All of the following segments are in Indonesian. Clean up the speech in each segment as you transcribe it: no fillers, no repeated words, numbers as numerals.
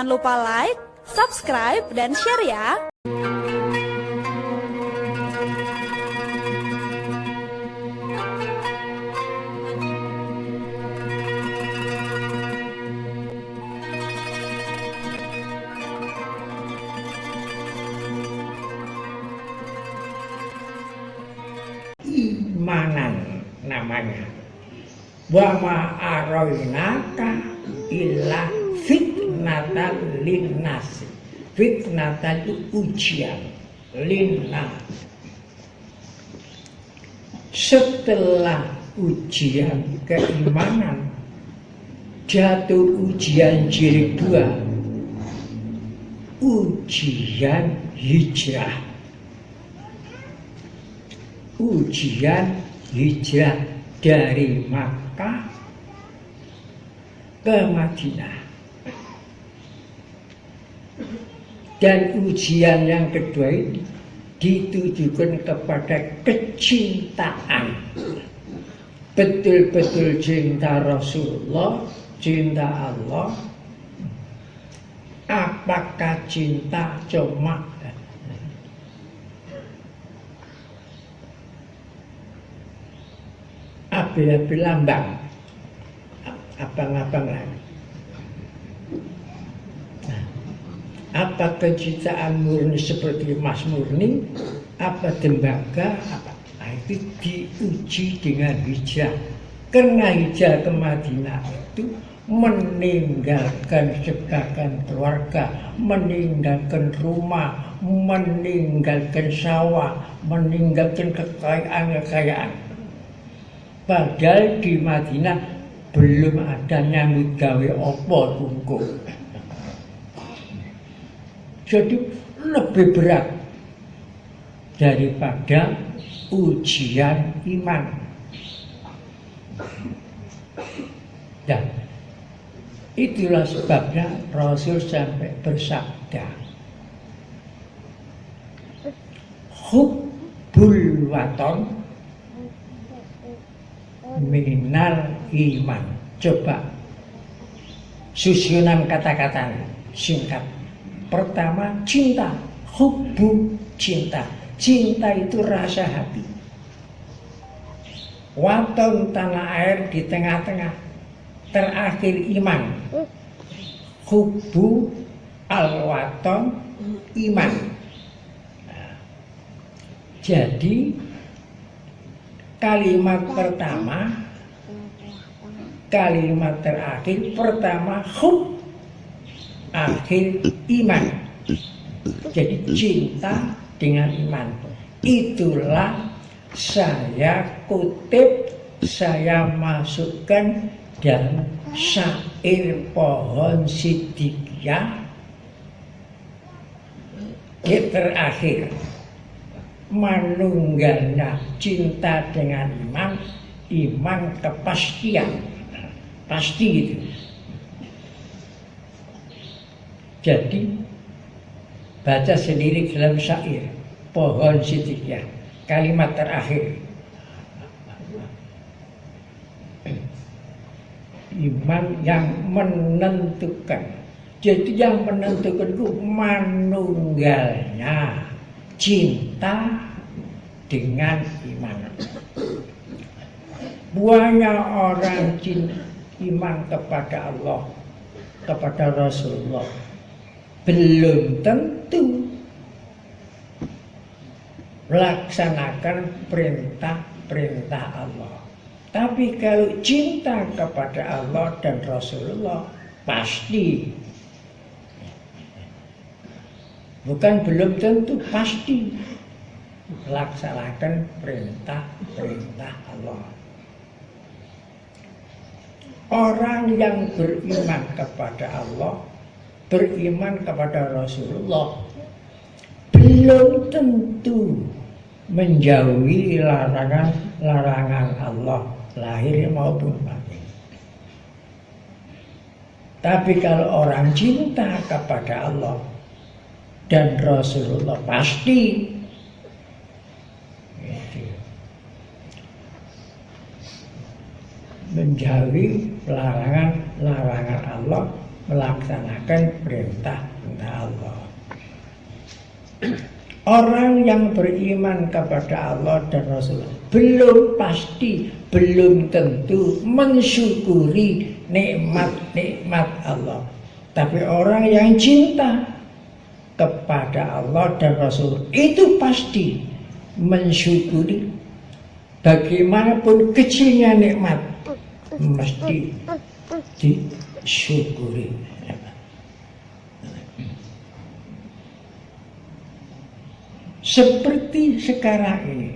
Jangan lupa like, subscribe, dan share ya. Imanan namanya. Wa ma arainaka illa fitnatan linnas. Fitnatan itu ujian linnas. Setelah ujian keimanan, jatuh ujian jilid 2, ujian hijrah. Ujian hijrah dari Makkah ke Madinah. Dan ujian yang kedua ini ditujukan kepada kecintaan. Betul-betul cinta Rasulullah, cinta Allah. Apakah cinta cuma api-api lambang, abang-abang lagi. Nah, apa kecintaan murni seperti Mas Murni, apa tembaga, apa? Nah, itu diuji dengan hijrah. Karena hijrah ke Madinah itu meninggalkan sebagian keluarga, meninggalkan rumah, meninggalkan sawah, meninggalkan kekayaan. Padahal di Madinah belum ada nyambut gawe apa tunggu. Jadi lebih berat daripada ujian iman. Dan itulah sebabnya Rasul sampai bersabda, hubbul waton minal iman. Coba susunan kata-katanya singkat. Pertama, cinta. Hubbu, cinta. Cinta itu rasa hati. Waton, tanah air di tengah-tengah. Terakhir iman. Hubbu al-waton, iman. Nah, jadi kalimat pertama, kalimat terakhir, pertama hub, akhir iman. Jadi cinta dengan iman. Itulah saya kutip, saya masukkan dalam syair pohon Siddiqiyah terakhir. Manunggalnya cinta dengan iman, iman kepastian, pasti gitu. Jadi baca sendiri dalam syair pohon Siddiqiyah, kalimat terakhir. Iman yang menentukan. Jadi yang menentukan itu manunggalnya cinta dengan iman. Banyak orang iman kepada Allah, kepada Rasulullah, belum tentu melaksanakan perintah-perintah Allah. Tapi kalau cinta kepada Allah dan Rasulullah, pasti. Bukan belum tentu, pasti melaksanakan perintah-perintah Allah. Orang yang beriman kepada Allah, beriman kepada Rasulullah, belum tentu menjauhi larangan Allah, lahir maupun batin. Tapi kalau orang cinta kepada Allah dan Rasulullah, pasti menjauhi larangan Allah melaksanakan perintah Allah. Orang yang beriman kepada Allah dan Rasul belum pasti, belum tentu mensyukuri nikmat-nikmat Allah. Tapi orang yang cinta kepada Allah dan Rasul itu pasti mensyukuri. Bagaimanapun kecilnya nikmat mesti disyukuri. Seperti sekarang ini,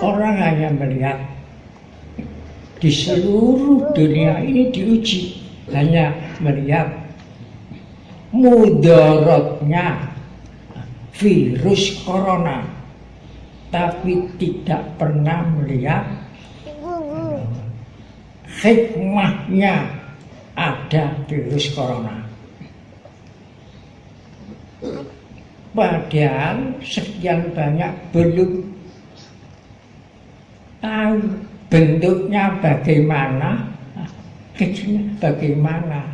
orang hanya melihat di seluruh dunia ini diuji, hanya melihat mudaratnya virus corona, tapi tidak pernah melihat hikmahnya ada virus corona. Padahal sekian banyak belum tahu bentuknya bagaimana, kecilnya bagaimana.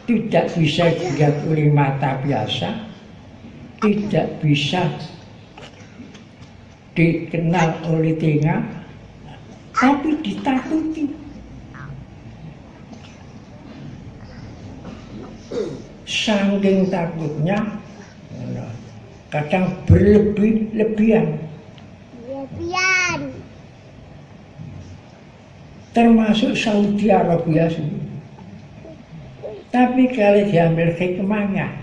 Tidak bisa dilihat oleh mata biasa, tidak bisa dikenal oleh telinga, tapi ditakuti. Saking takutnya, kadang berlebih-lebihan. Termasuk Saudi Arabia sendiri. Tapi kalau diambil hikmahnya,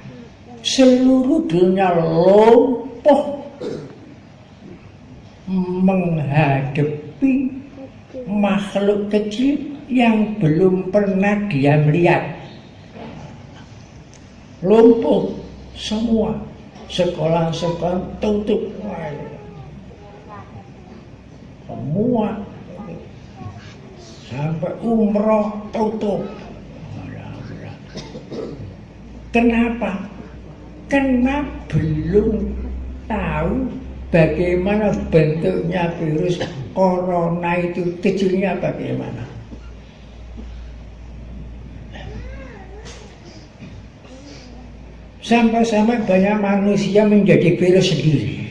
seluruh dunia lumpuh menghadapi makhluk kecil yang belum pernah dia melihat. Lumpuh semua, sekolah-sekolah tutup semua, sampai umroh tutup. Kenapa? Karena belum tahu bagaimana bentuknya virus corona itu, kecilnya bagaimana. Sampai-sampai banyak manusia menjadi virus sendiri.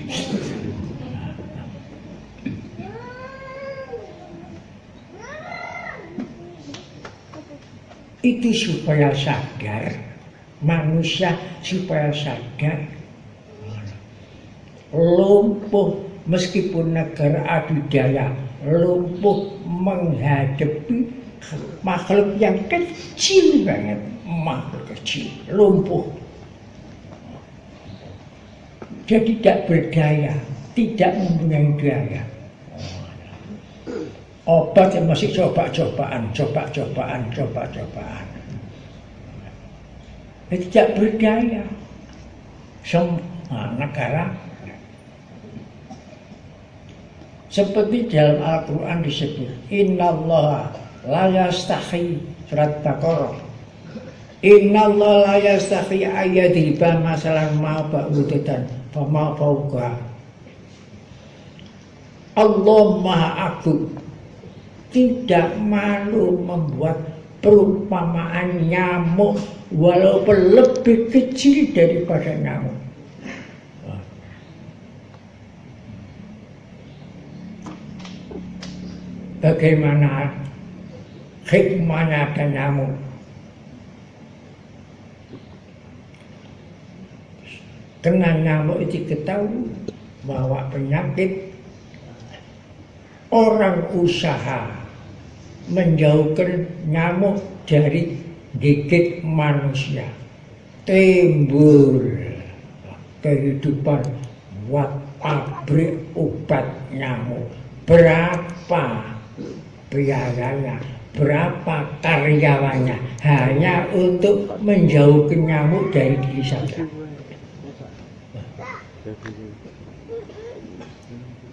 Itu supaya sadar, manusia supaya sadar, lumpuh meskipun negara adidaya, lumpuh menghadapi makhluk yang kecil banget, makhluk kecil, lumpuh. Dia tidak berdaya, tidak mempunyai daya. Obat yang masih coba-cobaan. Dia tidak berdaya. Semua negara seperti dalam Al-Quran disebut, Innallaha la yastahi, surat Baqarah. Innallaha la yastahi ayyadriba masalan ma ba'udatan fama fawqa. Allah Maha Agung, tidak malu membuat perumpamaan nyamuk walaupun lebih kecil daripada nyamuk. Bagaimana hikmahnya ada nyamuk? Karena nyamuk itu ketahui bahwa penyakit, orang usaha menjauhkan nyamuk dari gigit manusia, timbul kehidupan buat pabrik obat nyamuk. Berapa biayanya, berapa karyawannya hanya untuk menjauhkan nyamuk dari diri saja.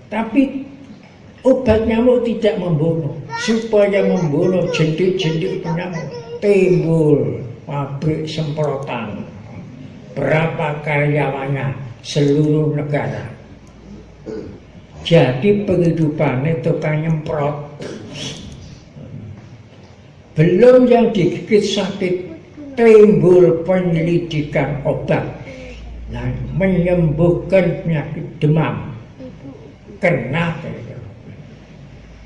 Tapi obat nyamuk tidak membunuh. Supaya membunuh jentik-jentik penyamuk, timbul pabrik semprotan. Berapa karyawannya, seluruh negara. Jadi penghidupannya tukang nyemprot. belum yang digigit sakit, timbul penyelidikan obat yang menyembuhkan penyakit demam, kena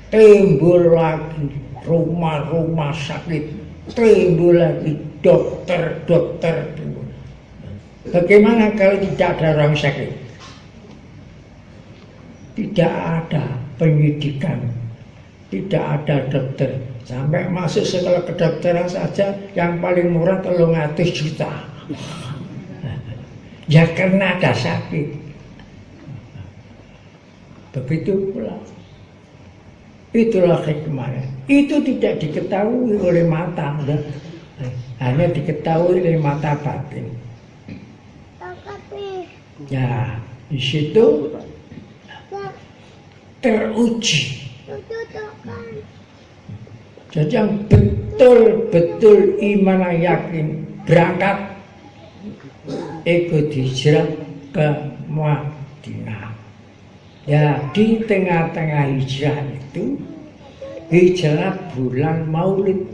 timbul lagi rumah-rumah sakit, timbul lagi dokter-dokter. Bagaimana kalau tidak ada orang sakit? Tidak ada penyidikan, tidak ada dokter. Sampai masuk sekolah kedokteran saja yang paling murah 300 juta. Ya karena ada sakit. Begitu pula. Itulah hikmahnya. Itu tidak diketahui oleh mata, hanya diketahui oleh mata batin. Ya, di situ teruji. Jadi yang betul-betul iman yakin berangkat ikut hijrah ke Madinah. Ya, di tengah-tengah hijrah itu hijrah bulan Maulid.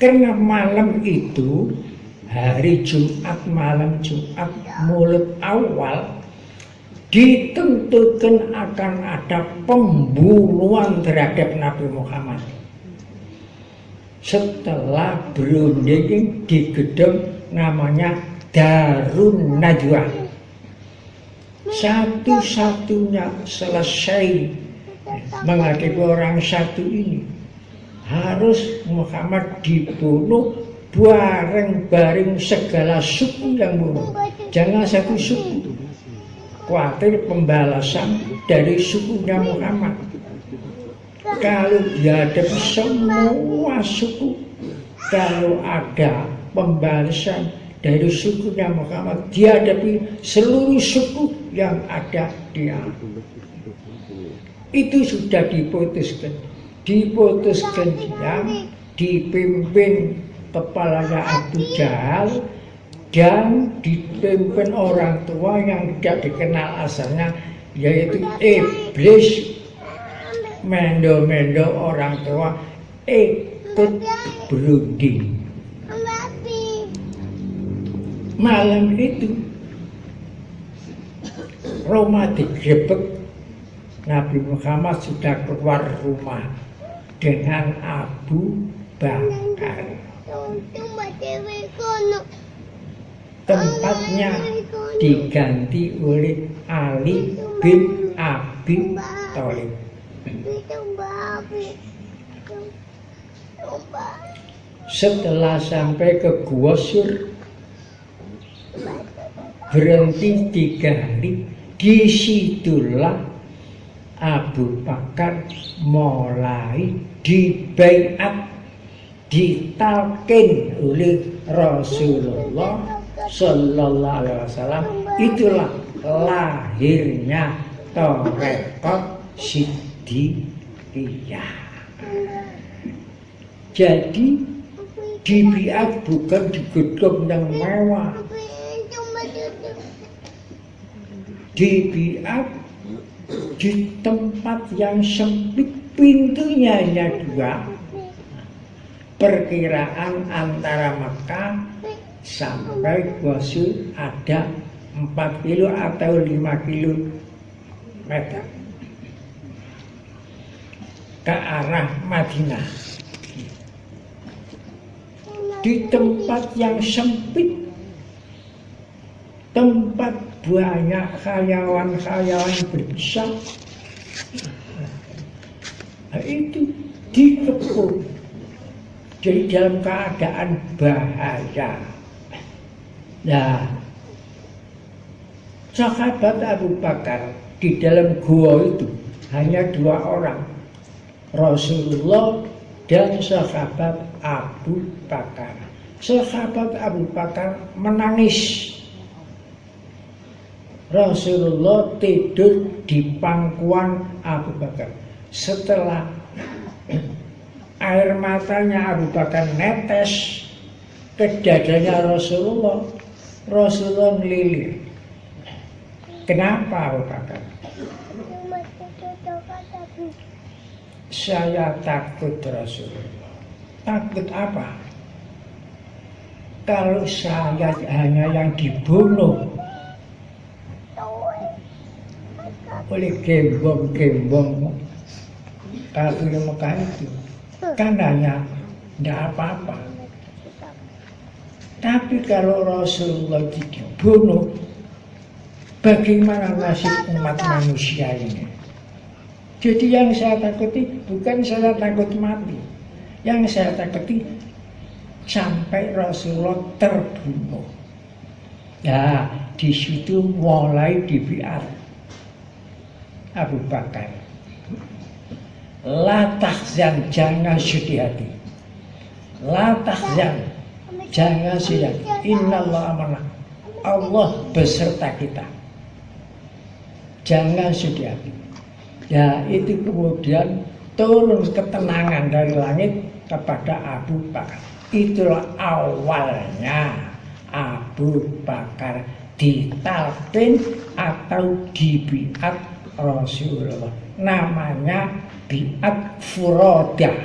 Karena malam itu hari Jumat, malam Jumat Maulid awal ditentukan akan ada pembunuhan terhadap Nabi Muhammad. Setelah berunding di gedung namanya Darun Najwa, satu-satunya selesai menghadapi orang satu ini harus Muhammad dibunuh bareng-bareng segala suku yang bunuh. Jangan satu suku, khawatir pembalasan dari sukunya Muhammad. Kalau dihadapi semua suku, kalau ada pembalasan dari sukunya Muhammad, dihadapi seluruh suku yang ada di alam. Itu sudah diputuskan yang dipimpin kepalanya Abu Jahal dan dipimpin orang tua yang tidak dikenal asalnya, yaitu iblis. Mendo-mendo orang tua ikut berunding. Malam itu Roma digerebek. Nabi Muhammad sudah keluar rumah dengan Abu Bakar. Tempatnya diganti oleh Ali bin Abi Thalib. Setelah sampai ke Gua Sur, berhenti 3 hari. Disitulah Abu Bakar mulai dibaiat, ditalkin oleh Rasulullah Sallallahu Alaihi Wasallam. Itulah lahirnya Tarekat Siddiqiyah. Jadi dibiat bukan di gedung yang mewah, dibiat di tempat yang sempit, pintunya hanya 2. Perkiraan antara Mekah sampai Gua Sur ada 4 kilo atau 5 kilometer ke arah Madinah. Di tempat yang sempit, tempat banyak khayawan berbisa, itu dikepung. Jadi dalam keadaan bahaya. Nah, sahabat Abu Bakar di dalam gua itu hanya 2 orang, Rasulullah dan sahabat Abu Bakar. Sahabat Abu Bakar menangis. Rasulullah tidur di pangkuan Abu Bakar. Setelah air matanya Abu Bakar netes ke dadanya Rasulullah, Rasulullah melilir. Kenapa Abu Bakar? Saya takut Rasulullah. Takut apa? Kalau saya hanya yang dibunuh oleh gembong-gembong kafir Mekah itu, kan hanya tidak apa-apa. Tapi kalau Rasulullah dibunuh, bagaimana nasib umat manusia ini? Jadi yang saya takuti bukan saya takut mati, yang saya takuti sampai Rasulullah terbunuh. Ya, di situ mulai dibiar Abu Bakar. La tahzan, jangan sedih hati. La tahzan, jangan sedih hati. Innallaha ma'ana, Allah beserta kita. Jangan sedih hati. Ya, itu kemudian turun ketenangan dari langit kepada Abu Bakar. Itulah awalnya Abu Bakar ditalqin atau dibiat Rasulullah. Namanya biat furodah.